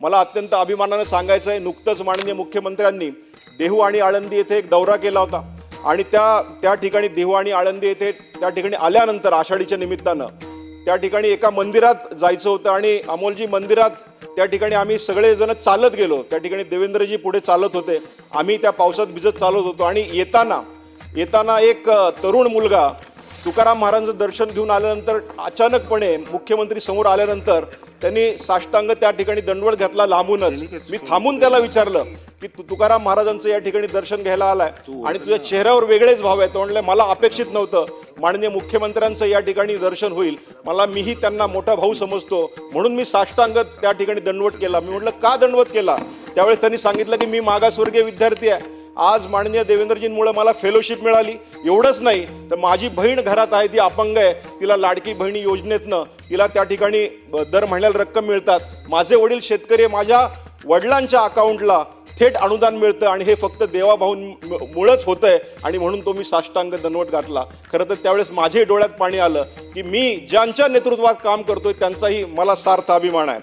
मला अत्यंत अभिमानाने सांगायचं आहे, नुकतंच माननीय मुख्यमंत्र्यांनी देहू आणि आळंदी येथे एक दौरा केला होता आणि त्या ठिकाणी देहू आणि आळंदी येथे त्या ठिकाणी आल्यानंतर आषाढीच्या निमित्तानं त्या ठिकाणी एका मंदिरात जायचं होतं आणि अमोलजी मंदिरात त्या ठिकाणी आम्ही सगळेजण चालत गेलो. त्या ठिकाणी देवेंद्रजी पुढे चालत होते, आम्ही त्या पावसात भिजत चालत होतो आणि येताना एक तरुण मुलगा तुकाराम महाराजांचं दर्शन घेऊन आल्यानंतर अचानकपणे मुख्यमंत्री समोर आल्यानंतर त्यांनी साष्टांग त्या ठिकाणी दंडवत घातला लांबूनच. मी थांबून त्याला विचारलं की तू तुकाराम महाराजांचं या ठिकाणी दर्शन घ्यायला आलाय आणि तुझ्या चेहऱ्यावर वेगळेच भाव आहेत. तो म्हणले मला अपेक्षित नव्हतं माननीय मुख्यमंत्र्यांचं या ठिकाणी दर्शन होईल, मीही त्यांना मोठा भाऊ समजतो म्हणून मी साष्टांग त्या ठिकाणी दंडवत केला. मी म्हटलं का दंडवत केला? त्यावेळेस त्यांनी सांगितलं की मी मागासवर्गीय विद्यार्थी आहे, आज माननीय देवेंद्रजींमुळे मला फेलोशिप मिळाली. एवढंच नाही तर माझी बहीण घरात आहे, ती अपंग आहे, तिला लाडकी बहिणी योजनेतनं तिला त्या ठिकाणी दर महिन्याला रक्कम मिळतात. माझे वडील शेतकरी, माझ्या वडिलांच्या अकाउंटला थेट अनुदान मिळतं आणि हे फक्त देवाभाऊंमुळेच होतंय आणि म्हणून तो मी साष्टांग दंडवत घातला. खरं तर त्यावेळेस माझे डोळ्यात पाणी आलं की मी ज्यांच्या नेतृत्वात काम करतोय त्यांचाही मला सार्थ अभिमान आहे.